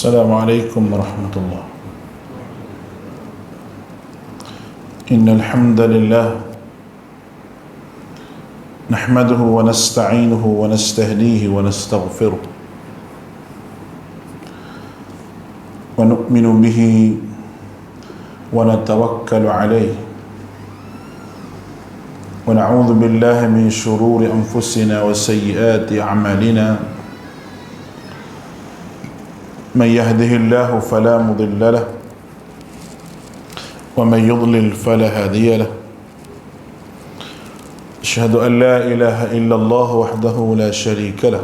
السلام عليكم ورحمة الله. إن الحمد لله نحمده ونستعينه ونستهديه ونستغفره ونؤمن به ونتوكل عليه ونعوذ بالله من شرور أنفسنا وسيئات أعمالنا. من يهده الله فلا مضل له ومن يضلل فلا هادي له. أشهد أن لا إله إلا الله وحده لا شريك له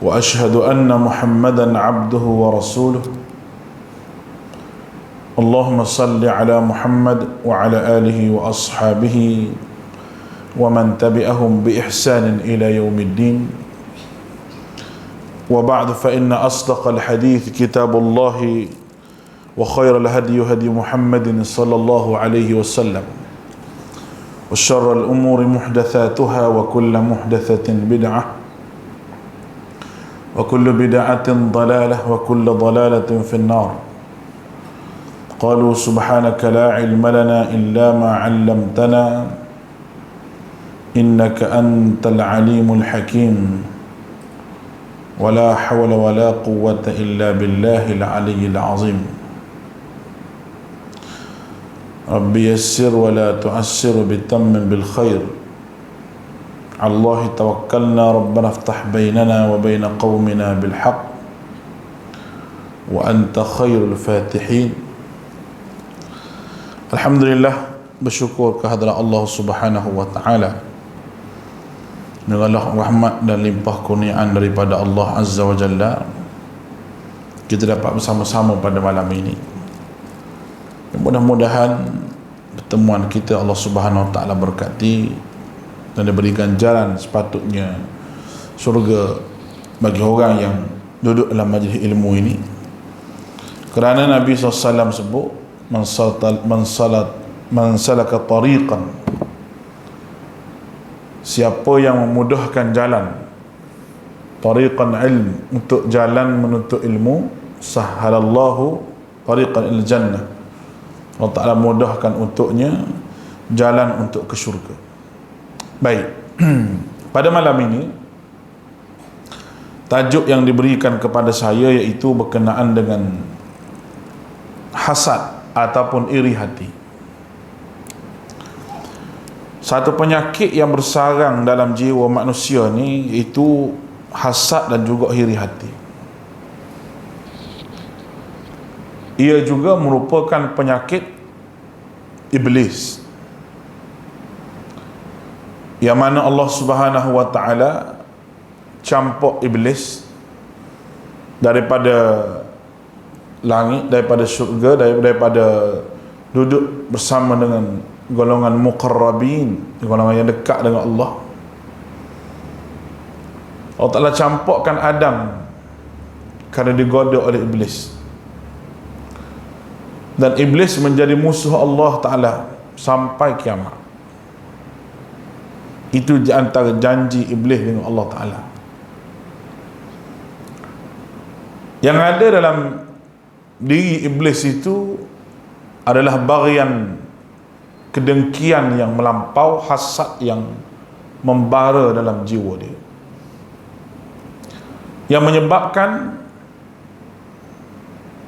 وأشهد أن محمدا عبده ورسوله. اللهم صل على محمد وعلى آله وأصحابه ومن تبعهم بإحسان إلى يوم الدين. وبعد فإن أصدق الحديث كتاب الله وخير الهدي هدي محمد صلى الله عليه وسلم وشر الأمور محدثاتها وكل محدثة بدعة وكل بدعة ضلالة وكل ضلالة في النار. قالوا سبحانك لا علم لنا إلا ما علمتنا إنك أنت العليم الحكيم. ولا حول ولا قوة إلا بالله العلي العظيم. رب يسر ولا تعسر بتمم بالخير. على الله توكلنا ربنا افتح بيننا وبين قومنا بالحق وأنت خير الفاتحين. Alhamdulillah, bersyukur kehadrat Allah Subhanahu wa taala dengan rahmat dan limpah kurniaan daripada Allah Azza wa Jalla, kita dapat bersama-sama pada malam ini. Mudah-mudahan pertemuan kita Allah Subhanahu wa taala berkati dan diberikan jalan sepatutnya syurga bagi orang yang duduk dalam majlis ilmu ini. Kerana Nabi SAW sebut man salaka tariqan, siapa yang memudahkan jalan, tariqan ilm, untuk jalan menuntut ilmu, sahhalallahu tariqan il jannah, Allah Ta'ala mudahkan untuknya jalan untuk ke syurga. Baik, pada malam ini tajuk yang diberikan kepada saya iaitu berkenaan dengan hasad ataupun iri hati. Satu penyakit yang bersarang dalam jiwa manusia ni itu hasad dan juga iri hati. Ia juga merupakan penyakit iblis, yang mana Allah Subhanahu wa taala campur iblis daripada langit, daripada syurga, daripada duduk bersama dengan golongan muqarrabin, golongan yang dekat dengan Allah. Allah Ta'ala campurkan Adam kerana digoda oleh iblis, dan iblis menjadi musuh Allah Ta'ala sampai kiamat. Itu di antara janji iblis dengan Allah Ta'ala. Yang ada dalam diri iblis itu adalah bagian kedengkian yang melampau, hasad yang membara dalam jiwa dia, yang menyebabkan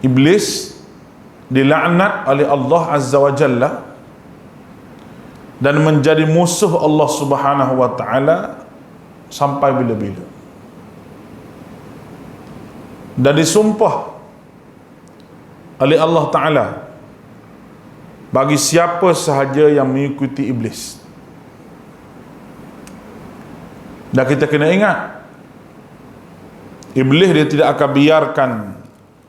iblis dilaknat oleh Allah Azza wa Jalla dan menjadi musuh Allah Subhanahu wa taala sampai bila-bila, dan disumpah oleh Allah Ta'ala bagi siapa sahaja yang mengikuti iblis. Dan kita kena ingat, iblis dia tidak akan biarkan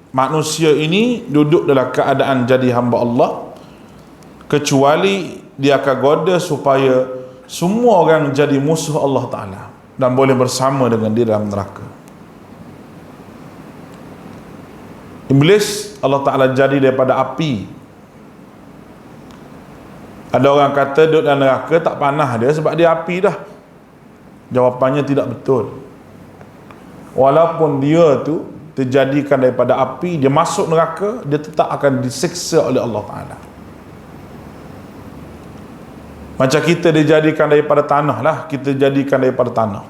manusia ini duduk dalam keadaan jadi hamba Allah, kecuali dia akan goda supaya semua orang jadi musuh Allah Ta'ala dan boleh bersama dengan dia dalam neraka. Iblis Allah Ta'ala jadi daripada api. Ada orang kata duduk dalam neraka tak panas dia sebab dia api dah. Jawapannya tidak betul. walaupun dia tu terjadikan daripada api, dia masuk neraka, dia tetap akan disiksa oleh Allah Ta'ala. Macam kita dijadikan daripada tanah lah, kita jadikan daripada tanah.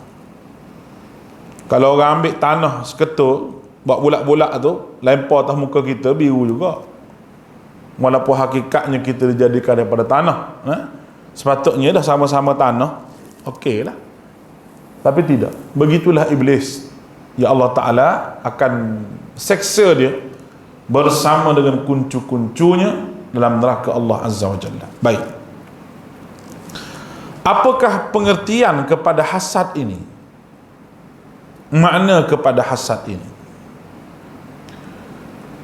Kalau orang ambil tanah seketul, buat bulat-bulat tu, lempar atas muka kita, biru juga. Walaupun hakikatnya kita dijadikan daripada tanah, sepatutnya dah sama-sama tanah, okey lah. Tapi tidak. Begitulah iblis. Ya Allah Ta'ala akan seksa dia bersama dengan kuncu-kuncunya dalam neraka Allah Azza wa Jalla. Baik. Apakah pengertian kepada hasad ini? Makna kepada hasad ini?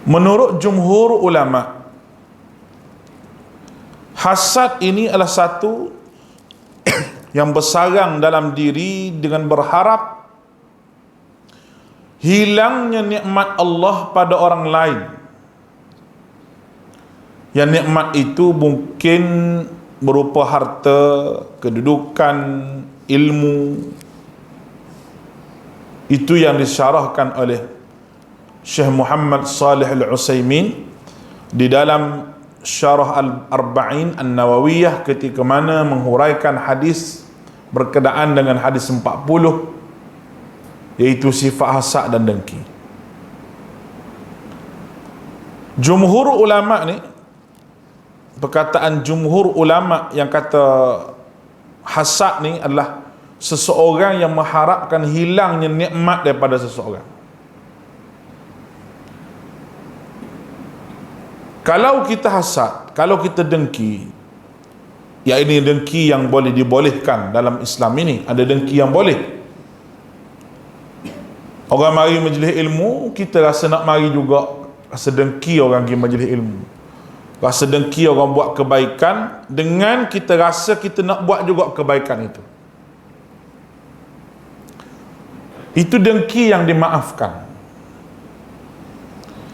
Menurut jumhur ulama, hasad ini adalah satu yang bersarang dalam diri dengan berharap hilangnya nikmat Allah pada orang lain. Yang nikmat itu mungkin berupa harta, kedudukan, ilmu. Itu yang disyarahkan oleh Syekh Muhammad Salih Al-Utsaimin di dalam Syarah Al-Arba'in An-Nawawiyah, ketika mana menghuraikan hadis berkenaan dengan hadis 40, iaitu sifat hasad dan dengki. Jumhur ulama ni, perkataan jumhur ulama yang kata hasad ni adalah seseorang yang mengharapkan hilangnya nikmat daripada seseorang. Kalau kita hasad, kalau kita dengki, ya ini dengki yang boleh dibolehkan dalam Islam ini. Ada dengki yang boleh. Orang mari majlis ilmu, kita rasa nak mari juga. Rasa dengki orang pergi majlis ilmu. Rasa dengki orang buat kebaikan, dengan kita rasa kita nak buat juga kebaikan itu. Itu dengki yang dimaafkan.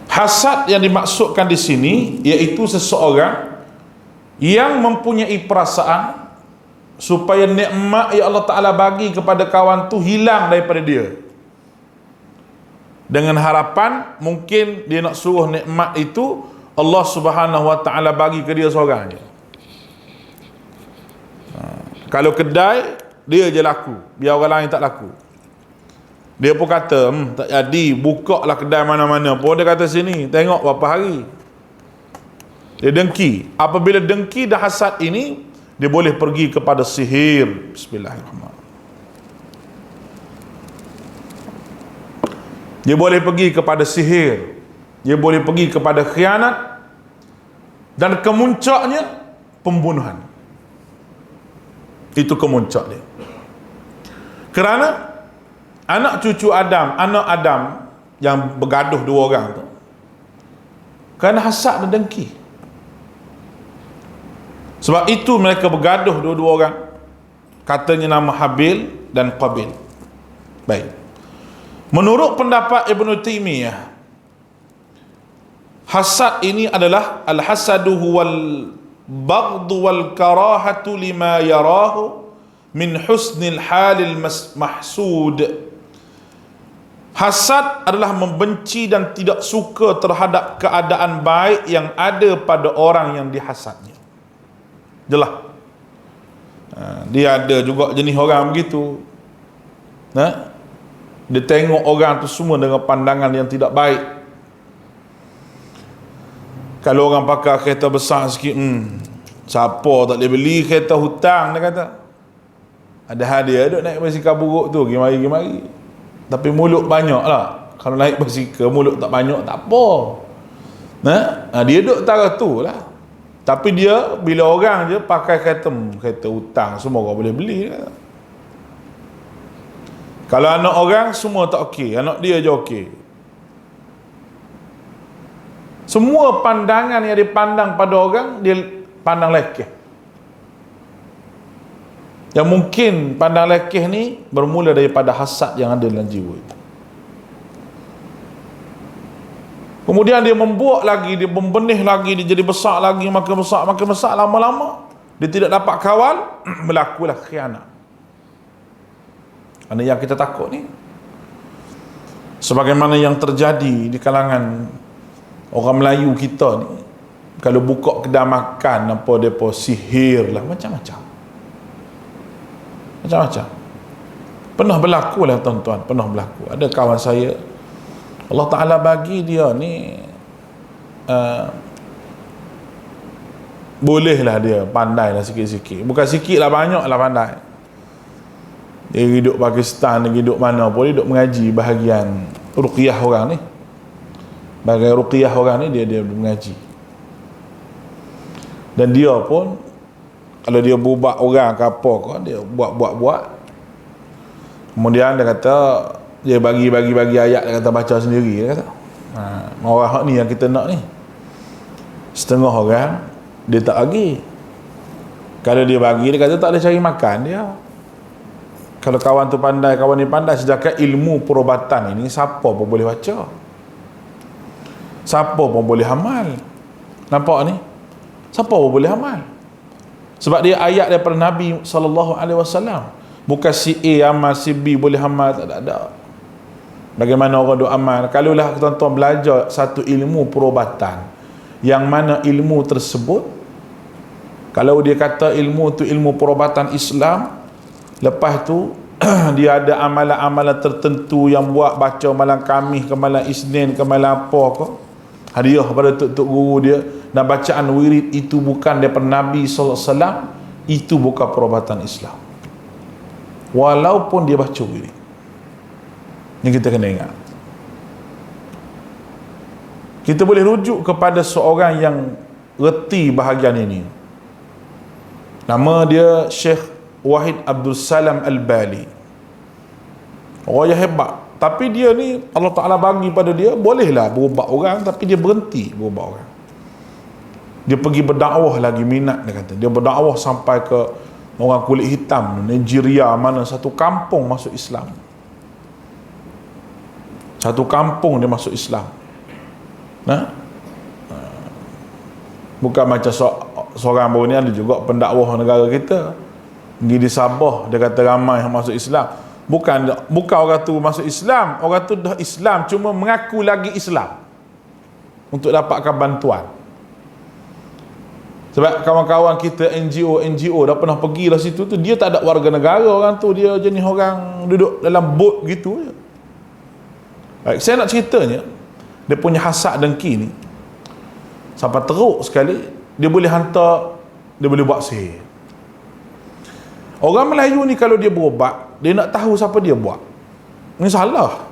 Hasad yang dimaksudkan di sini iaitu seseorang yang mempunyai perasaan supaya nikmat yang Allah Ta'ala bagi kepada kawan tu hilang daripada dia. Dengan harapan mungkin dia nak suruh nikmat itu Allah Subhanahu Wa Ta'ala bagi ke dia seorang je. Kalau kedai, dia je laku, biar orang lain tak laku. Dia pun kata, tak jadi, buka lah kedai mana-mana pun. Dia kata sini, tengok berapa hari. Dia dengki. Apabila dengki dan hasad ini, dia boleh pergi kepada sihir. Bismillahirrahmanirrahim. Dia boleh pergi kepada sihir. Dia boleh pergi kepada khianat. Dan kemuncaknya, pembunuhan. Itu kemuncak dia. Kerana anak cucu Adam, anak Adam yang bergaduh dua orang tu, kerana hasad dan dengki. Sebab itu mereka bergaduh dua-dua orang. Katanya nama Habil dan Qabil. Baik. Menurut pendapat Ibn Taymiyah, hasad ini adalah al-hasadu huwal baghdu wal karahatu lima yarahu min husnil halil mahsud. Hasad adalah membenci dan tidak suka terhadap keadaan baik yang ada pada orang yang dihasadnya. Jelas. Dia ada juga jenis orang begitu. Dia tengok orang tu semua dengan pandangan yang tidak baik. Kalau orang pakai kereta besar sikit, siapa tak boleh beli kereta hutang, dia kata. Ada hadiah duk naik basikal buruk tu, pergi mari. Tapi mulut banyak lah. Kalau naik basikal mulut tak banyak, tak apa. Dia duk tara tu lah. Tapi dia, bila orang je pakai kereta hutang, semua orang boleh beli. Kalau anak orang, semua tak okey. Anak dia je okey. Semua pandangan yang dipandang pada orang, dia pandang lekeh. Yang mungkin pandang lekeh ni bermula daripada hasad yang ada dalam jiwa itu. Kemudian dia membuat lagi, dia membenih lagi, dia jadi besar lagi, makin besar, lama-lama dia tidak dapat kawal, berlakulah khianat. Ini yang kita takut ni. sebagaimana yang terjadi di kalangan orang Melayu kita ni, kalau buka kedai makan apa depa sihir lah, macam-macam. Pernah berlaku lah tuan-tuan, pernah berlaku. Ada kawan saya, Allah Ta'ala bagi dia ni bolehlah dia pandai lah sikit-sikit, bukan sikit lah, banyak lah pandai. Dia hidup Pakistan, dia hidup mana pun, dia hidup mengaji bahagian ruqyah orang ni, bahagian ruqyah orang ni dia mengaji. Dan dia pun kalau dia berubat orang ke apa ke, dia buat. Kemudian dia kata, dia bagi ayat, dia kata baca sendiri, dia kata. Orang ni yang kita nak ni, setengah orang dia tak bagi. Kalau dia bagi, dia kata tak ada cari makan dia. Kalau kawan tu pandai, kawan ni pandai, sedangkan ilmu perubatan ini siapa pun boleh baca, siapa pun boleh amal. Nampak ni? Siapa pun boleh amal. Sebab dia ayat daripada Nabi SAW. Bukan si A amal, si B boleh amal, tak ada. Bagaimana orang duk amal? Kalaulah tuan-tuan belajar satu ilmu perubatan, yang mana ilmu tersebut, kalau dia kata ilmu tu ilmu perubatan Islam, lepas tu dia ada amalan-amalan tertentu yang buat, baca malam Khamis ke malam Isnin ke malam apa ke, hadiah pada tok guru dia, dan bacaan wirid itu bukan daripada Nabi SAW, itu bukan perubatan Islam, walaupun dia baca wirid. Yang kita kena ingat, kita boleh rujuk kepada seorang yang reti bahagian ini. Nama dia Syekh Wahid Abdul Salam Al-Bali. Orang yang hebat, tapi dia ni Allah Ta'ala bagi pada dia, bolehlah berubat orang, tapi dia berhenti berubat orang. Dia pergi berdakwah lagi, minat, dia kata. Dia berdakwah sampai ke orang kulit hitam Nigeria, mana satu kampung masuk Islam. Satu kampung dia masuk Islam. Bukan macam seorang baru ni, ada juga pendakwah negara kita pergi di Sabah, dia kata ramai yang masuk Islam. Bukan orang tu masuk Islam, orang tu dah Islam, cuma mengaku lagi Islam untuk dapatkan bantuan. Sebab kawan-kawan kita NGO dah pernah pergi lah situ tu, dia tak ada warga negara orang tu, dia jenis orang duduk dalam bot gitu je. Baik, saya nak ceritanya, dia punya hasad dengki ni sampai teruk sekali, dia boleh hantar, dia boleh buat sihir. Orang Melayu ni kalau dia berubat, dia nak tahu siapa dia buat. Ini salah.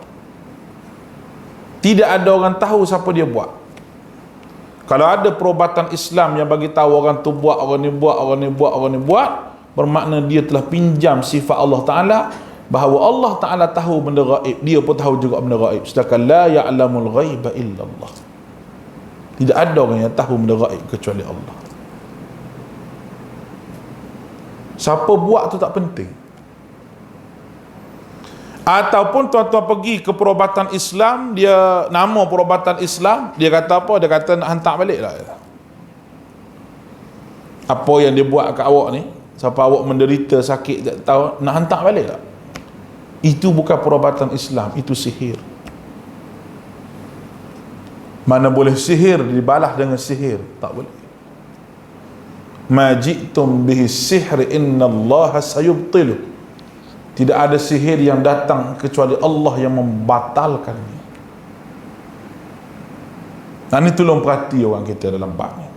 Tidak ada orang tahu siapa dia buat. Kalau ada perubatan Islam yang bagi tahu orang tu buat, orang ni buat, bermakna dia telah pinjam sifat Allah Ta'ala, bahawa Allah Ta'ala tahu benda gaib, dia pun tahu juga benda gaib. Sedangkan la ya'lamul ghaiba illallah. Tidak ada orang yang tahu benda gaib kecuali Allah. Siapa buat tu tak penting. Ataupun tuan-tuan pergi ke perubatan Islam, dia nama perubatan Islam, dia kata apa? Dia kata nak hantar balik lah. Apa yang dia buat kat awak ni, sampai awak menderita sakit tak tahu, nak hantar balik lah. Itu bukan perubatan Islam, itu sihir. Mana boleh sihir dibalas dengan sihir? Tak boleh. Ma ji'tum bihi sihr innallaha sayubtilu. Tidak ada sihir yang datang kecuali Allah yang membatalkannya. Dan ini tolong perhati orang kita dalam bab ni.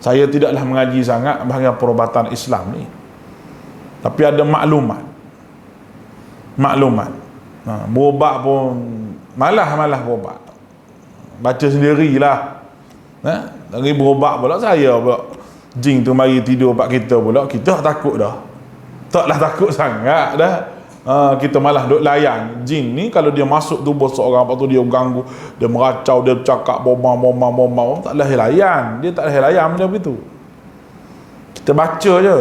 Saya tidaklah mengaji sangat bahagian perubatan Islam ni, tapi ada maklumat. Berubat pun malah berubat, baca sendirilah. Lagi berubat pula saya pula, jin tu mari tidur pak kita pula, kita takut dah. Taklah takut sangat dah. Kita malah duk layan jin ni. Kalau dia masuk tubuh seorang, lepas tu dia ganggu, dia meracau, dia cakap bomba, taklah layan. Dia tak layan benda begitu. Kita baca je.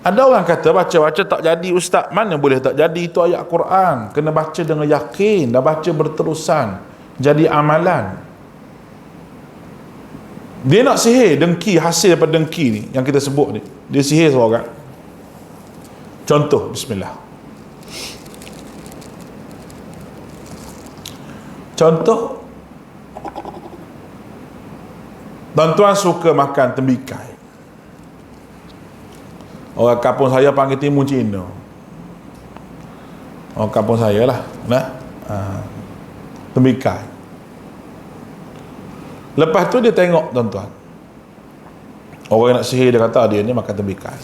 Ada orang kata baca tak jadi ustaz. Mana boleh tak jadi, itu ayat Quran. Kena baca dengan yakin, dah baca berterusan, jadi amalan. Dia nak sihir dengki, hasil daripada dengki ni yang kita sebut ni, dia sihir seorang. Contoh, bismillah. Contoh, tuan-tuan suka makan tembikai. Orang kampung saya panggil timun Cina. Orang kampung saya lah, tembikai. Lepas tu dia tengok tuan-tuan, orang yang nak sihir, dia kata dia ni makan tembikai.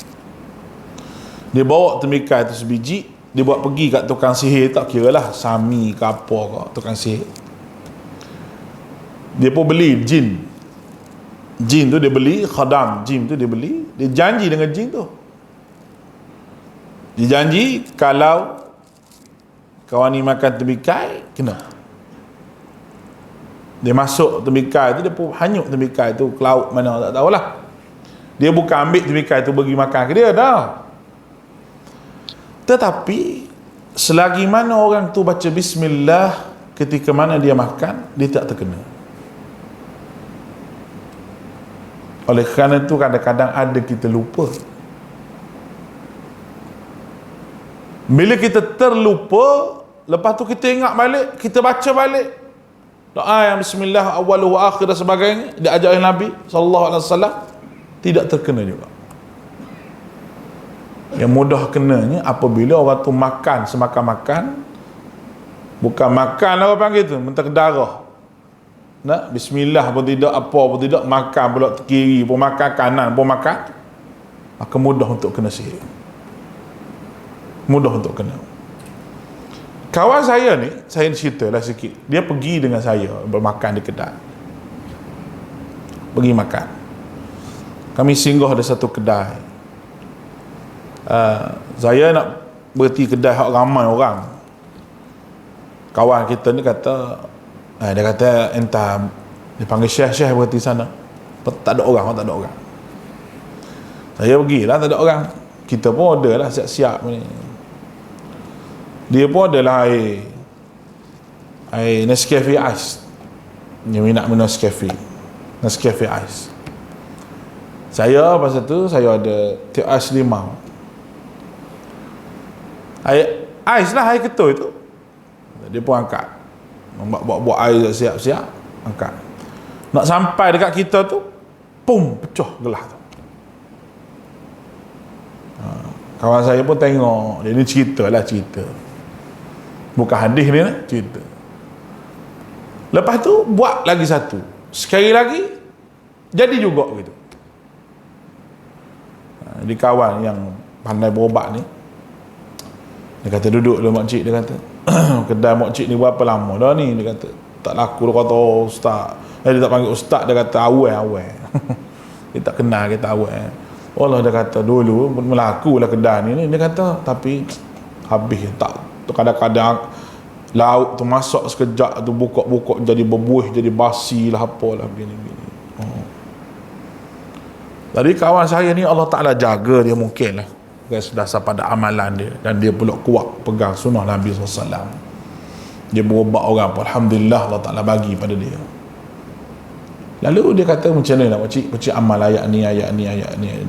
Dia bawa tembikai tu sebiji, dia buat pergi kat tukang sihir, tak kira lah Sami ke apa ke, tukang sihir. Dia pun beli jin. Jin tu dia beli, khadam jin tu dia beli, dia janji dengan jin tu. Dia janji kalau kawan ni makan tembikai, kena. Dia masuk tembikai tu, dia pun hanyut tembikai tu ke laut mana tak tahulah. Dia bukan ambil tembikai tu bagi makan ke dia dah. Tetapi selagi mana orang tu baca bismillah ketika mana dia makan, dia tak terkena. Oleh kerana itu kadang-kadang ada kita lupa. Bila kita terlupa, lepas tu kita ingat balik, kita baca balik doa yang bismillah awwalu wa akhir dan sebagainya diajar oleh Nabi SAW, tidak terkena juga. Yang mudah kenanya apabila orang tu makan semakan-makan, bukan makan lah orang panggil tu, mentah darah. Nak bismillah pun tidak, apa pun tidak, makan pula kiri pun makan, kanan pun makan, maka mudah untuk kena sihir. Mudah untuk kena. Kawan saya ni, saya ceritalah sikit. Dia pergi dengan saya bermakan di kedai. Pergi makan. Kami singgah ada satu kedai. Saya nak berhenti kedai hak ramai orang. Kawan kita ni kata, dia kata entah, dia panggil syekh berhenti sana. Tak ada orang, tak ada orang. Saya pergilah, tak ada orang. Kita pun order lah siap-siap ni. Dia pun adalah air Nescafe Ice. Dia minat minum Nescafe Ice. Saya pasal tu, saya ada teh ais limau. Air ais lah, air ketul itu. Dia pun angkat. Buat air siap-siap, angkat. Nak sampai dekat kita tu, pum, pecah gelas tu. Kawan saya pun tengok. Dia ni cerita. Bukan hadis ni lah, cerita. Lepas tu buat lagi satu, sekali lagi jadi juga gitu. Di kawan yang pandai berubat ni, dia kata duduk dulu makcik, dia kata kedai makcik ni berapa lama dah ni, dia kata tak laku. Dia kata ustaz, dia tak panggil ustaz, dia kata awal dia tak kenal, dia kata awal. Allah, dia kata dulu melaku lah kedai ni, dia kata tapi habis tak. Kadang-kadang lauk tu masak sekejap tu buka-buka jadi berbuih, jadi basi lah, apalah begini-begini. Jadi kawan saya ni Allah Ta'ala jaga dia mungkin lah, dasar pada amalan dia, dan dia pula kuat pegang sunnah Nabi SAW. Dia berubat orang pun alhamdulillah Allah Ta'ala bagi pada dia. Lalu dia kata macam mana nak pakcik amal ayat ni.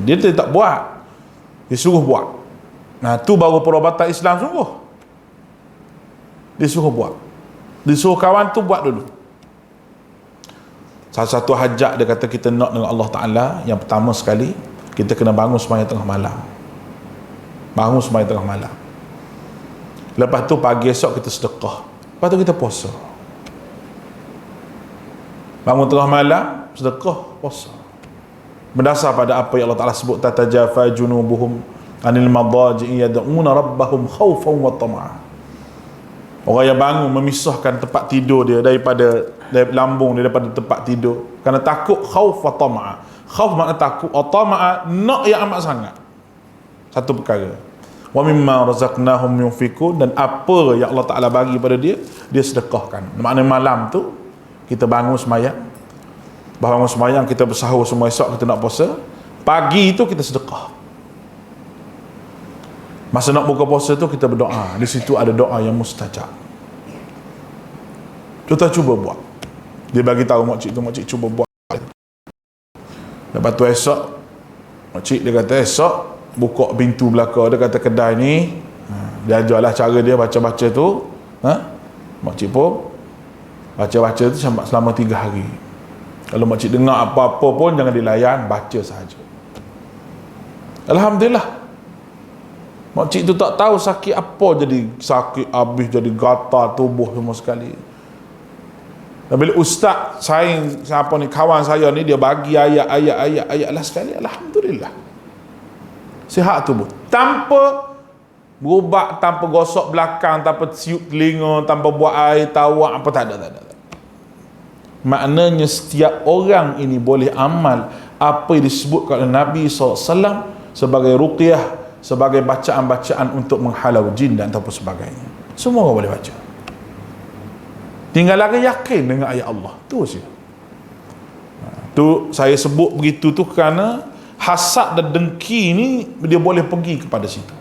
Dia tak buat, dia suruh buat. Nah tu baru perubatan Islam sungguh. Dia suruh buat, dia suruh kawan tu buat dulu. Salah satu hajat dia kata kita nak dengan Allah Ta'ala, yang pertama sekali kita kena bangun sembahyang tengah malam. Lepas tu pagi esok kita sedekah. Lepas tu kita puasa. Bangun tengah malam, sedekah, puasa. Berdasar pada apa yang Allah Ta'ala sebut, tatajafa junubuhum anil madaji'i yad'una rabbahum khawfan wa tama'an. Orang yang bangun memisahkan tempat tidur dia daripada lambung dia daripada tempat tidur, kerana takut, khauf wa tama'a. Khauf makna takut, tama'a nak yang amat sangat. Satu perkara. Wa mimma razaqnahum yunfikun, dan apa yang Allah Ta'ala bagi pada dia, dia sedekahkan. Makna malam tu kita bangun sembahyang, kita bersahur semua, esok kita nak puasa, pagi tu kita sedekah. Masa nak buka puasa tu kita berdoa. Di situ ada doa yang mustajab. Kita cuba buat. Dia bagi tahu makcik tu, makcik cuba buat. Lepas tu esok, makcik dia kata esok buka pintu belakang, dia kata kedai ni, dia ajarlah cara dia baca-baca tu. Makcik pun Baca-baca tu selama 3 hari. Kalau makcik dengar apa-apa pun jangan dilayan, baca sahaja. Alhamdulillah. Makcik tu tak tahu sakit apa, jadi sakit habis, jadi gatal tubuh semua sekali. Dan bila ustaz siapa ni, kawan saya ni, dia bagi ayat lah sekali, alhamdulillah. Sihat tubuh. Tanpa berubat, tanpa gosok belakang, tanpa tiup telinga, tanpa buat air tawar, apa tak ada. Maknanya setiap orang ini boleh amal apa yang disebutkan oleh Nabi SAW sebagai ruqyah, sebagai bacaan-bacaan untuk menghalau jin dan ataupun sebagainya. Semua orang boleh baca. Tinggal lagi yakin dengan ayat Allah. Tu saja. Tu saya sebut begitu tu kerana hasad dan dengki ni dia boleh pergi kepada situ.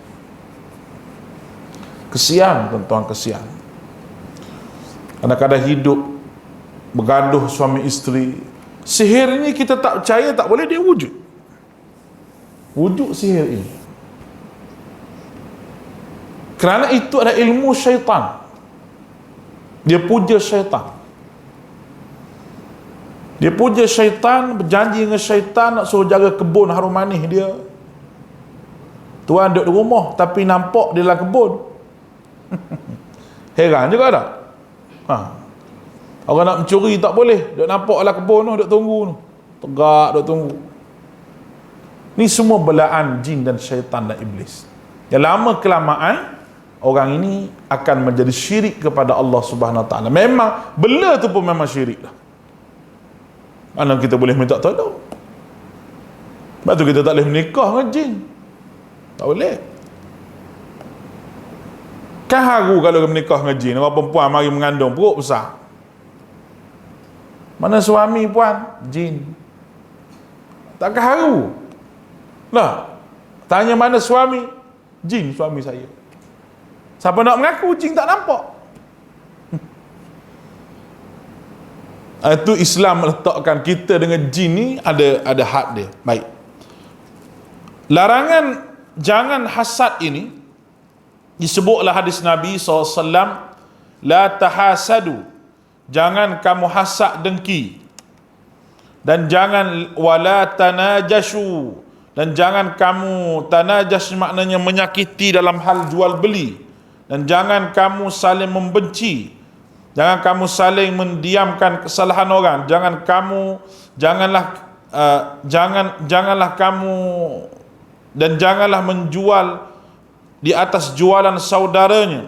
Kesian tuan-tuan, kesian. Kadang-kadang hidup bergaduh suami isteri. Sihir ini kita tak percaya, tak boleh, dia wujud. Wujud sihir ini. Kerana itu adalah ilmu syaitan. Dia puja syaitan. Dia puja syaitan, berjanji dengan syaitan nak suruh jaga kebun harum manis dia. Tuan duduk di rumah tapi nampak dia dalam kebun. Heran juga tak? Orang nak mencuri tak boleh, duduk nampak dalam kebun tu, duduk tunggu tu. Tegak duduk tunggu. Ni semua belaan jin dan syaitan dan iblis. Yang lama kelamaan orang ini akan menjadi syirik kepada Allah Subhanahu Wa Taala. Memang bela tu pun memang syirik lah. Mana kita boleh minta tolong? Sebab tu kita tak boleh menikah dengan jin. Tak boleh. Kan haru kalau menikah dengan jin. Orang perempuan mari mengandung, perut besar. Mana suami puan? Jin. Takkan haru? Lah, tanya mana suami? Jin suami saya. Siapa nak mengaku, jin tak nampak. Itu Islam meletakkan kita dengan jin ni ada had dia. Baik. Larangan jangan hasad ini disebutlah hadis Nabi SAW, la tahasadu, jangan kamu hasad dengki, dan jangan wala tanajashu, dan jangan kamu tanajas maknanya menyakiti dalam hal jual beli, dan jangan kamu saling membenci, jangan kamu saling mendiamkan kesalahan orang, janganlah kamu dan janganlah menjual di atas jualan saudaranya,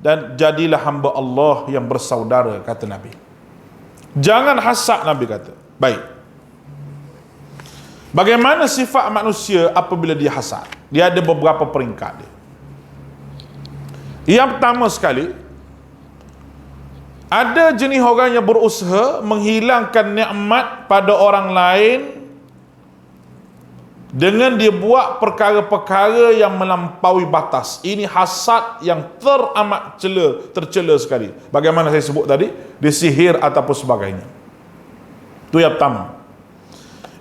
dan jadilah hamba Allah yang bersaudara, kata Nabi. Jangan hasad, Nabi kata. Baik. Bagaimana sifat manusia apabila dia hasad? Dia ada beberapa peringkat dia. Yang pertama sekali, ada jenis orang yang berusaha menghilangkan nikmat pada orang lain dengan dia buat perkara-perkara yang melampaui batas. Ini hasad yang teramat tercela sekali. Bagaimana saya sebut tadi, dia sihir ataupun sebagainya. Itu yang pertama.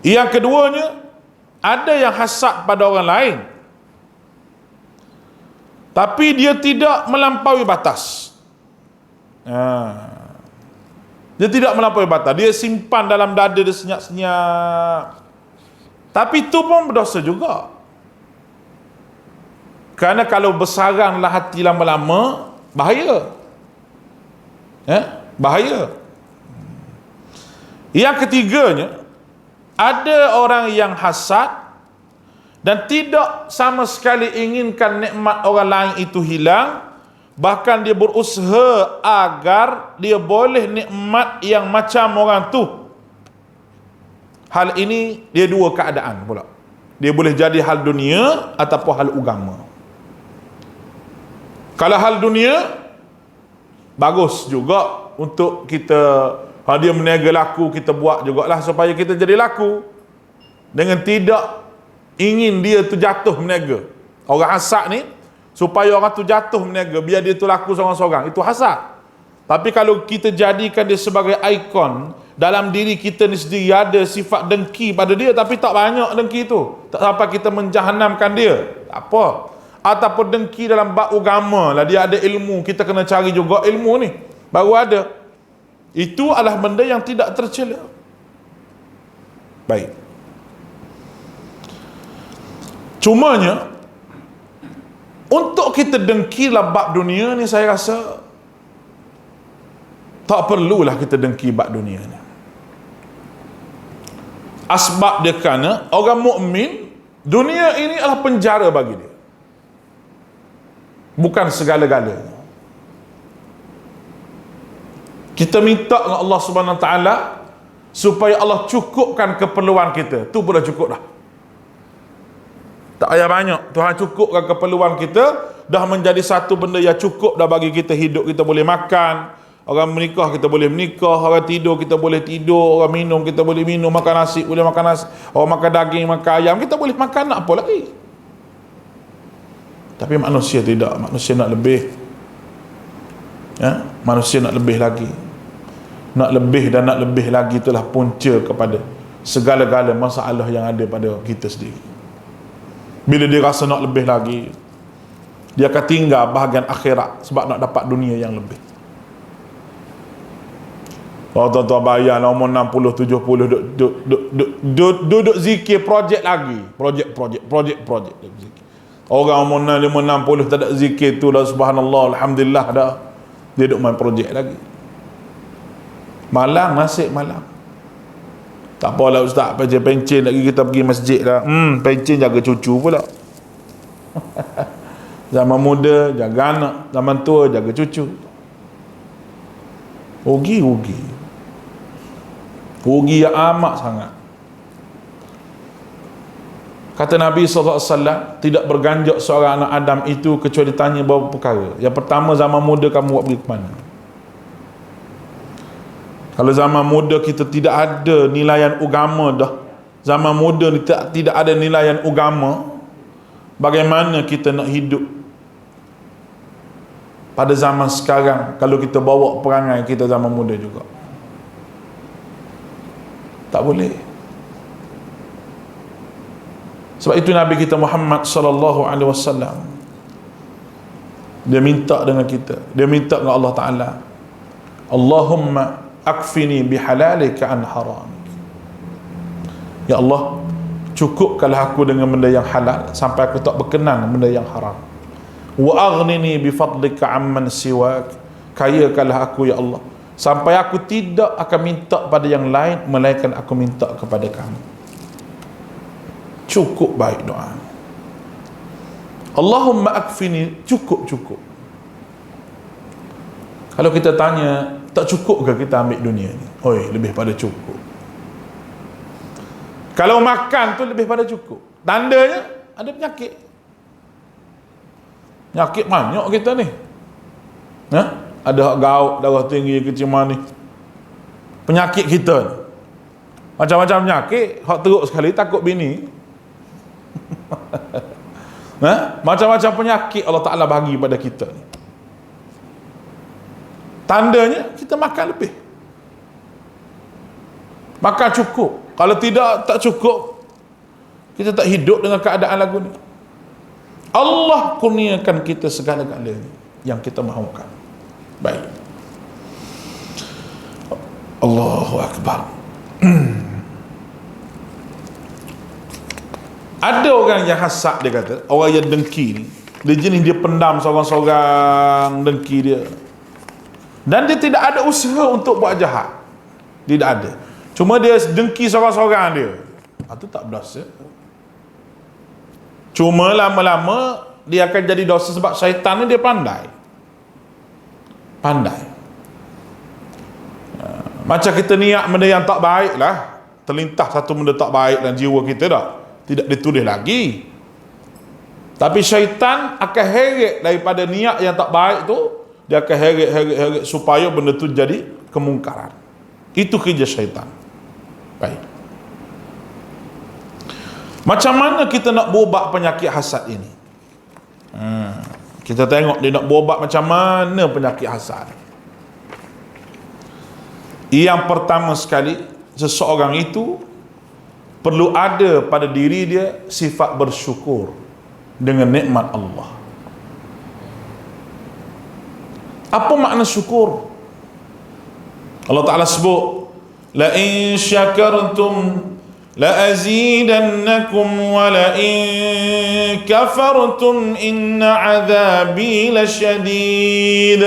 Yang keduanya, ada yang hasad pada orang lain tapi dia tidak melampaui batas. Dia tidak melampaui batas, dia simpan dalam dada dia senyap-senyap. Tapi itu pun berdosa juga. Kerana kalau bersaranglah hati lama-lama, bahaya. Bahaya. Yang ketiganya, ada orang yang hasad dan tidak sama sekali inginkan nikmat orang lain itu hilang, bahkan dia berusaha agar dia boleh nikmat yang macam orang tu. Hal ini dia dua keadaan pula. Dia boleh jadi hal dunia ataupun hal agama. Kalau hal dunia, bagus juga untuk kita, dia meniaga laku, kita buat jugalah supaya kita jadi laku, dengan tidak ingin dia tu jatuh meniaga. Orang hasad ni supaya orang tu jatuh meniaga, biar dia tu laku seorang-seorang, itu hasad. Tapi kalau kita jadikan dia sebagai ikon, dalam diri kita ni sendiri ada sifat dengki pada dia, tapi tak banyak dengki tu, tak sampai kita menjahanamkan dia, tak apa. Ataupun dengki dalam bab agama lah, dia ada ilmu, kita kena cari juga ilmu ni, baru ada. Itu adalah benda yang tidak tercela. Baik. Cumanya untuk kita dengki bab dunia ni, saya rasa tak perlulah kita dengki bab dunia ni. Asbab dia kerana orang mukmin, dunia ini adalah penjara bagi dia, bukan segala-galanya. Kita minta dengan Allah Subhanahu Wa Taala supaya Allah cukupkan keperluan kita, tu pun dah cukup dah. Tak payah banyak, Tuhan cukupkan keperluan kita, dah menjadi satu benda yang cukup dah bagi kita hidup. Kita boleh makan, orang menikah kita boleh menikah, orang tidur kita boleh tidur, orang minum kita boleh minum, makan nasi boleh makan nasi, orang makan daging, makan ayam kita boleh makan, nak apa lagi? Tapi manusia tidak, manusia nak lebih. Ya, manusia nak lebih lagi. Nak lebih dan nak lebih lagi, itulah punca kepada segala-gala masalah yang ada pada kita sendiri. Bila dia rasa nak lebih lagi, dia akan tinggal bahagian akhirat sebab nak dapat dunia yang lebih. Kalau tuan-tuan bayar umur 60, 70 duduk zikir projek lagi. Projek zikir. Orang umur 60 tak ada zikir tu dah, subhanallah, alhamdulillah dah. Dia duduk main projek lagi. Malang, nasib malang. Tak apalah ustaz, pencen lagi kita pergi masjid dah. Pencen jaga cucu pula. Zaman muda jaga anak, zaman tua jaga cucu. Rugi yang amat sangat. Kata Nabi SAW, tidak berganjak seorang anak Adam itu kecuali ditanya beberapa perkara. Yang pertama, zaman muda kamu buat pergi ke mana? Kalau zaman muda kita tidak ada nilaian agama dah, zaman muda ni tidak ada nilaian agama, bagaimana kita nak hidup pada zaman sekarang kalau kita bawa perangai kita zaman muda juga? Tak boleh. Sebab itu Nabi kita Muhammad sallallahu alaihi wasallam, dia minta dengan kita, dia minta dengan Allah Taala, Allahumma akfini bihalalika an haram. Ya Allah, cukupkanlah aku dengan benda yang halal sampai aku tak berkenan benda yang haram. Wa aghnini bifadlika amman siwak. Kayakanlah aku ya Allah sampai aku tidak akan minta pada yang lain melainkan aku minta kepada kamu. Cukup baik doa. Allahumma akfini, cukup. Kalau kita tanya, tak cukup ke kita ambil dunia ni? Oi, lebih pada cukup. Kalau makan tu lebih pada cukup. Tandanya ada penyakit. Penyakit banyak kita ni. Ada gout, darah tinggi, kecil manis. Penyakit kita ni. Macam-macam penyakit. Hak teruk sekali takut bini. Macam-macam penyakit Allah Ta'ala bagi pada kita ni. Tandanya kita makan lebih, makan cukup. Kalau tak cukup, kita tak hidup dengan keadaan lagu ni. Allah kurniakan kita segala-galanya yang kita mahukan. Baik. Allahu Akbar. Ada orang yang hasad, dia kata, orang yang dengki ni, dia jenis dia pendam seorang-seorang dengki dia. Dan dia tidak ada usaha untuk buat jahat. Tidak ada. Cuma dia dengki seorang-seorang dia. Itu tak berdosa. Cuma lama-lama dia akan jadi dosa sebab syaitan ni dia pandai. Macam kita niat benda yang tak baik lah, terlintas satu benda tak baik dalam jiwa kita dah, tidak ditulis lagi. Tapi syaitan akan heret daripada niat yang tak baik tu. Dia akan heret supaya benda tu jadi kemungkaran. Itu kerja syaitan. Baik. Macam mana kita nak berubat penyakit hasad ini? Kita tengok dia nak berubat macam mana penyakit hasad. Yang pertama sekali, seseorang itu perlu ada pada diri dia sifat bersyukur dengan nikmat Allah. Apa makna syukur? Allah Ta'ala sebut, la in syakartum la azidannakum wa la in kafartum inna azabi lasyadid.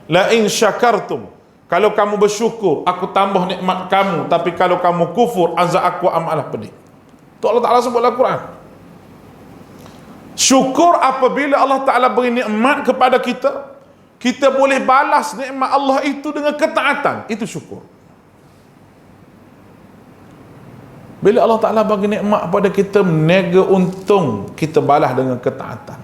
La in syakartum, kalau kamu bersyukur aku tambah nikmat kamu, tapi kalau kamu kufur azab aku amalah pedih. Tu Allah Ta'ala sebut dalam Quran. Syukur apabila Allah Ta'ala beri nikmat kepada kita, kita boleh balas nikmat Allah itu dengan ketaatan. Itu syukur. Bila Allah Ta'ala bagi nikmat pada kita, menega untung, kita balas dengan ketaatan.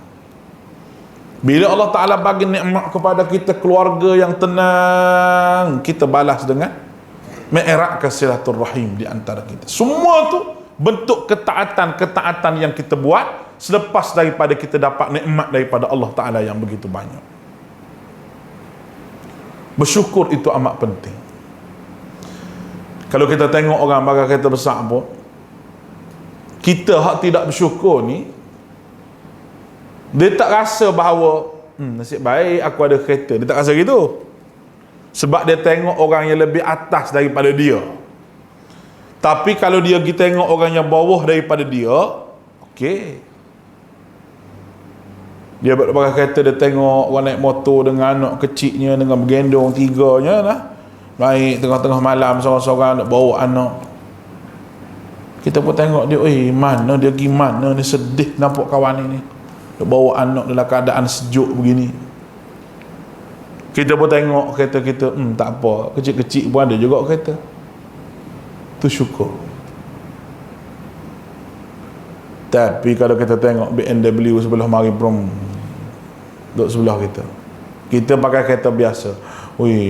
Bila Allah Ta'ala bagi nikmat kepada kita keluarga yang tenang, kita balas dengan mengeratkan silaturrahim di antara kita. Semua tu bentuk ketaatan yang kita buat selepas daripada kita dapat nikmat daripada Allah Ta'ala yang begitu banyak. Bersyukur itu amat penting. Kalau kita tengok orang bagai kereta besar pun, kita hak tidak bersyukur ni, dia tak rasa bahawa nasib baik aku ada kereta. Dia tak rasa gitu. Sebab dia tengok orang yang lebih atas daripada dia. Tapi kalau dia pergi tengok orang yang bawah daripada dia, okey, dia pakai kereta, dia tengok orang naik motor dengan anak kecilnya, dengan bergendong tiganya lah, naik tengah-tengah malam seorang-seorang nak bawa anak. Kita pun tengok dia, mana dia pergi mana ni, sedih nampak kawan ni nak bawa anak dalam keadaan sejuk begini. Kita pun tengok kereta kita, tak apa, kecil-kecil pun ada juga kereta. Tu syukur. Tapi kalau kita tengok BMW sebelah mari prom duduk sebelah kita, kita pakai kereta biasa,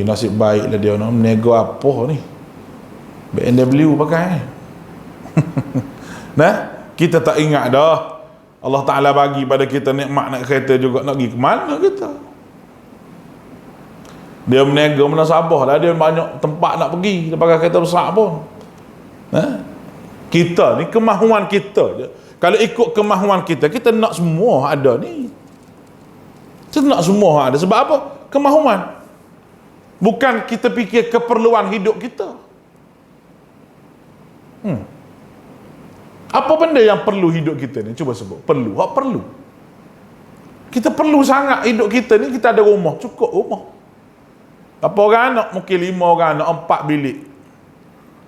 nasib baiklah dia nak menego apa ni, BMW pakai. Nah, kita tak ingat dah Allah Ta'ala bagi pada kita nikmat nak kereta juga, nak pergi ke mana kita? Dia menego mana Sabah lah, dia banyak tempat nak pergi, dia pakai kereta besar pun. Kita ni kemahuan kita je. Kalau ikut kemahuan kita, kita nak semua ada ni. Kita nak semua ada. Sebab apa? Kemahuan. Bukan kita fikir keperluan hidup kita. Apa benda yang perlu hidup kita ni? Cuba sebut. Perlu. Apa perlu? Kita perlu sangat hidup kita ni. Kita ada rumah. Cukup rumah. Apa orang anak? Mungkin 5 orang anak, 4 bilik.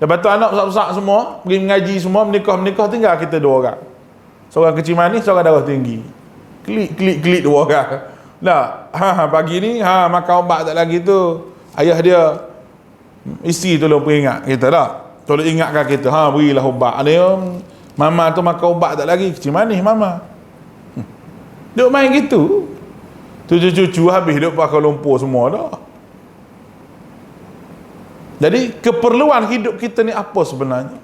Lepas tu anak besar-besar semua, pergi mengaji semua, menikah, tinggal kita 2 orang. Seorang kecil manis, seorang darah tinggi. Klik 2 orang. Nah, pagi ni, makan ubat tak lagi tu. Ayah dia, isteri tolong peringat kita tak? Tolong ingatkan kita, berilah ubat. Ada mama tu makan ubat tak lagi, kecil manis mama. Duk main gitu. Cucu-cucu habis duk pakai lumpur semua dah. Jadi keperluan hidup kita ni apa sebenarnya?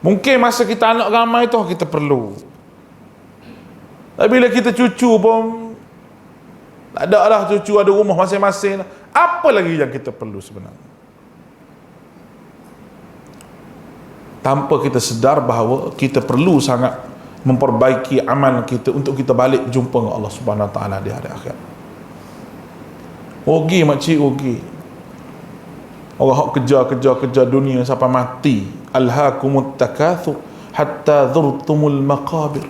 Mungkin masa kita anak ramai tu kita perlu. Tapi bila kita cucu pun tak ada lah, cucu ada rumah masing-masing. Apa lagi yang kita perlu sebenarnya? Tanpa kita sedar bahawa kita perlu sangat memperbaiki amal kita untuk kita balik jumpa dengan Allah Subhanahu Wa Taala di hari akhirat. Rugi makcik, rugi. Orang hak kerja dunia sampai mati. Alhaakumut takatsur hatta zurtumul maqabir.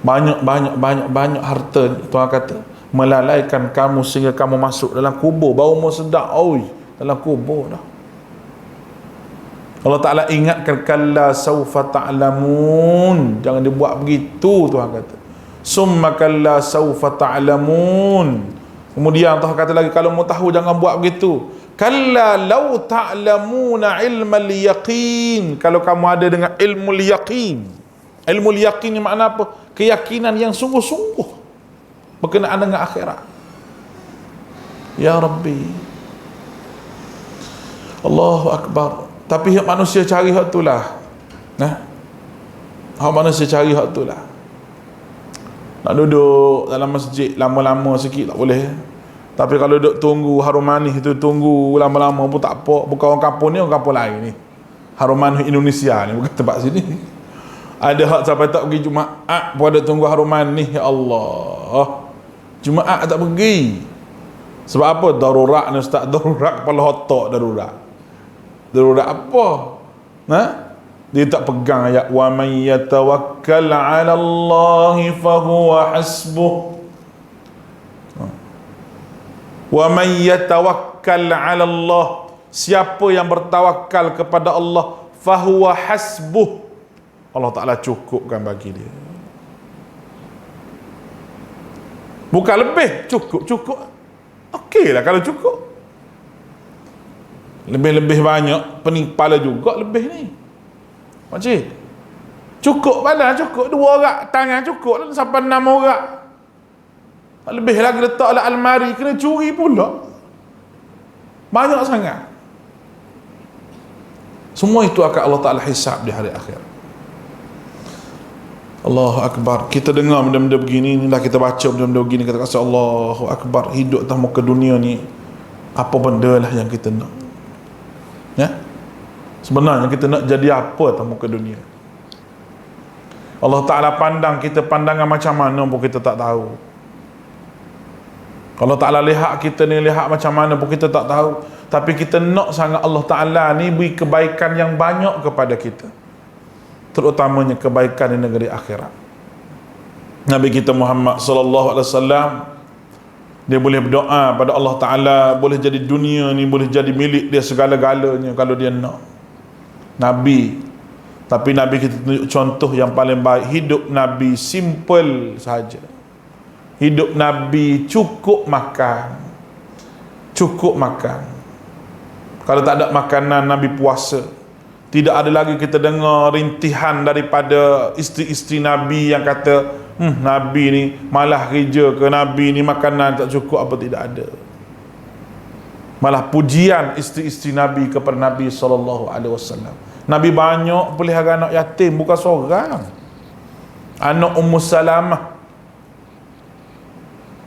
Banyak harta, Tuhan kata, melalaikan kamu sehingga kamu masuk dalam kubur. Baru mau sedar, dalam kubur dah. Allah Ta'ala ingatkan, kalla sawfa ta'lamun. Jangan dibuat begitu, Tuhan kata. Summa kalla sawfa ta'lamun. Kemudian Allah kata lagi, kalau mau tahu jangan buat begitu. Kalla law ta'lamuna ilmal yaqin. Kalau kamu ada dengan ilmu yaqin. Ilmu yaqin ni makna apa? Keyakinan yang sungguh-sungguh berkenaan dengan akhirat. Ya Rabbi, Allahu Akbar. Tapi hak manusia cari hak tu lah. Hak manusia cari hak tu lah. Nak duduk dalam masjid lama-lama sikit tak boleh. Tapi kalau duduk tunggu harum manis tu, tunggu lama-lama pun tak apa. Bukan orang kampung ni, orang kampung lain ni. Harum manis Indonesia ni, bukan tempat sini. Ada hak sampai tak pergi Jumaat pun ada tunggu harum manis. Ya Allah, Jumaat tak pergi. Sebab apa darurat ni ustaz? Darurat kepala otak darurat. Darurat apa? Dia tak pegang ayat wa may yatawakkal 'ala Allah fa huwa hasbuh. Wa may yatawakkal 'ala Allah, siapa yang bertawakal kepada Allah, fa huwa hasbuh, Allah Taala cukupkan bagi dia. Bukan lebih, cukup. Okeylah kalau cukup. Lebih banyak pening kepala juga lebih ni. Makcik, cukup badan cukup, 2 orang tangan cukup lah, sampai 6 orang. Lebih lagi letak dalam almari, kena curi pula. Banyak sangat. Semua itu akan Allah Ta'ala hisab di hari akhir. Allahu Akbar. Kita dengar benda-benda begini, inilah kita baca benda-benda begini, kita kata Allahu Akbar. Hidup atas muka dunia ni, apa benda lah yang kita nak? Ya? Sebenarnya kita nak jadi apa atas muka dunia? Allah Ta'ala pandang kita pandangan macam mana pun kita tak tahu. Allah Ta'ala lihat kita ni lihat macam mana pun kita tak tahu. Tapi kita nak sangat Allah Ta'ala ni beri kebaikan yang banyak kepada kita, terutamanya kebaikan di negeri akhirat. Nabi kita Muhammad sallallahu alaihi wasallam, dia boleh berdoa pada Allah Ta'ala, boleh jadi dunia ni boleh jadi milik dia segala-galanya kalau dia nak. Nabi, tapi Nabi kita tunjuk contoh yang paling baik. Hidup Nabi simple saja. Hidup Nabi cukup makan. Kalau tak ada makanan, Nabi puasa. Tidak ada lagi kita dengar rintihan daripada isteri-isteri Nabi yang kata Nabi ni malah kerja ke, Nabi ni makanan tak cukup, apa tidak ada. Malah pujian isteri-isteri Nabi kepada Nabi SAW. Nabi banyak pelihara anak yatim, bukan seorang. Anak Ummu Salamah.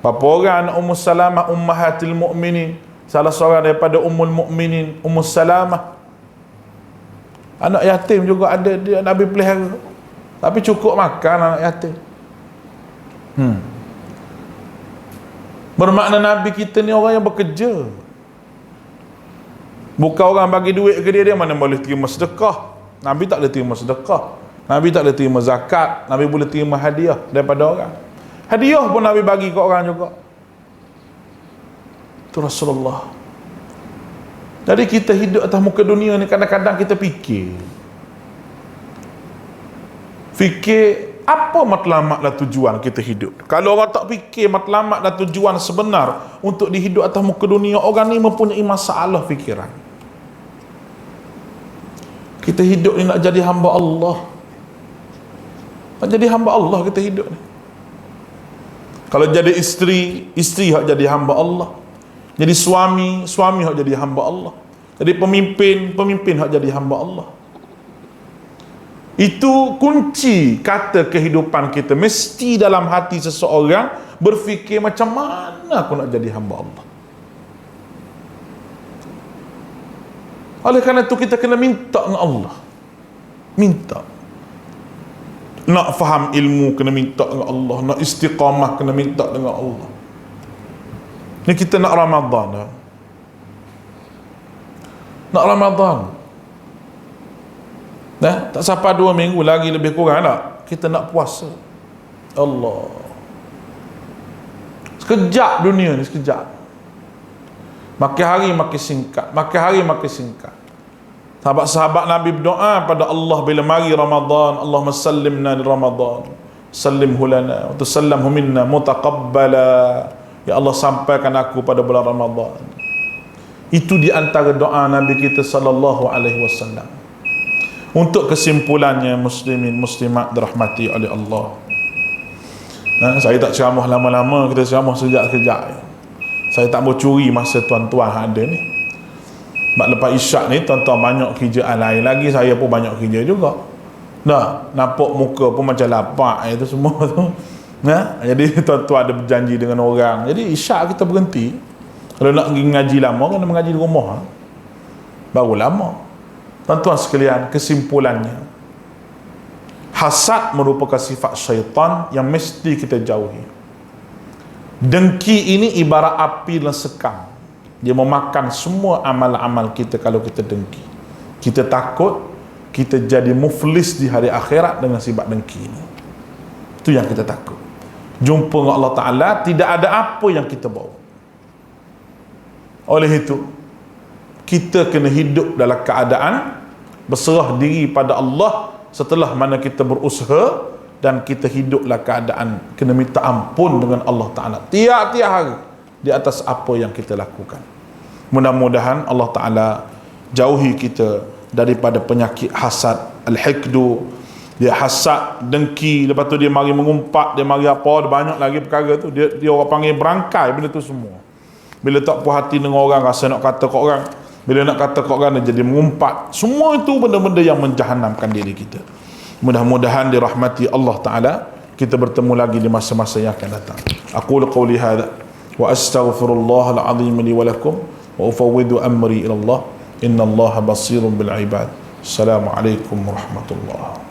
Berapa orang anak Ummu Salamah? Ummahatil Mu'minin. Salah seorang daripada Ummul Mu'minin, Ummu Salamah. Anak yatim juga ada, dia Nabi pelihara. Tapi cukup makan anak yatim. Bermakna Nabi kita ni orang yang bekerja. Bukan orang bagi duit ke dia mana boleh terima sedekah. Nabi tak boleh terima sedekah. Nabi tak boleh terima zakat. Nabi boleh terima hadiah daripada orang. Hadiah pun Nabi bagi ke orang juga. Itu Rasulullah. Jadi kita hidup atas muka dunia ni, kadang-kadang kita fikir apa matlamat dan tujuan kita hidup. Kalau orang tak fikir matlamat dan tujuan sebenar untuk dihidup atas muka dunia, orang ni mempunyai masalah fikiran. Kita hidup ni nak jadi hamba Allah. Nak jadi hamba Allah kita hidup ni. Kalau jadi isteri hak jadi hamba Allah. Jadi suami hak jadi hamba Allah. Jadi pemimpin hak jadi hamba Allah. Itu kunci kata kehidupan kita. Mesti dalam hati seseorang berfikir macam mana aku nak jadi hamba Allah. Oleh kerana itu kita kena minta dengan Allah. Minta. Nak faham ilmu kena minta dengan Allah. Nak istiqamah kena minta dengan Allah. Ni kita nak Ramadan. Nak Ramadan. Tak sampai 2 minggu lagi lebih kurang tak? Kita nak puasa. Allah. Sekejap dunia ni, sekejap. Makin hari makin singkat. Makin hari makin singkat. Sahabat-sahabat Nabi berdoa pada Allah bila mari Ramadan, Allahumma sallimna di Ramadan, sallimhu lana wa tusallamhu minna mutaqabbala. Ya Allah, sampaikan aku pada bulan Ramadan. Itu di antara doa Nabi kita sallallahu alaihi wasallam. Untuk kesimpulannya, muslimin muslimat dirahmati oleh Allah. Saya tak ceramah lama-lama, kita ceramah sekejap-sekejap. Saya tak mau curi masa tuan-tuan ada ni. Sebab lepas isyak ni tuan-tuan banyak kerjaan lain lagi, saya pun banyak kerja juga. Nampak muka pun macam lapak itu semua tu. Jadi tuan-tuan ada berjanji dengan orang. Jadi isyak kita berhenti. Kalau nak pergi ngaji lama, kena mengaji di rumah. Baru lama. Tuan-tuan sekalian, kesimpulannya, hasad merupakan sifat syaitan yang mesti kita jauhi. Dengki ini ibarat api dan sekam. Dia memakan semua amal-amal kita kalau kita dengki. Kita takut kita jadi muflis di hari akhirat dengan sebab dengki ini. Itu yang kita takut. Jumpa dengan Allah Ta'ala, tidak ada apa yang kita bawa. Oleh itu, kita kena hidup dalam keadaan berserah diri pada Allah setelah mana kita berusaha, dan kita hiduplah keadaan kena minta ampun dengan Allah Ta'ala tiap-tiap hari di atas apa yang kita lakukan. Mudah-mudahan Allah Ta'ala jauhi kita daripada penyakit hasad, al-hikdu. Dia hasad, dengki, lepas tu dia mari mengumpat, dia mari apa, dia banyak lagi perkara tu. Dia orang panggil berangkai benda tu semua. Bila tak puas hati dengan orang, rasa nak kata kat orang, bila nak kata kat orang, dia jadi mengumpat. Semua itu benda-benda yang menjahanamkan diri kita. Mudah-mudahan dirahmati Allah Ta'ala. Kita bertemu lagi di masa-masa yang akan datang. Aqulu qawli hadha wa astaghfirullahal azim li wa lakum wa ufawwidu amri ila Allah. Inna Allah basirun bil ibad. Assalamualaikum warahmatullahi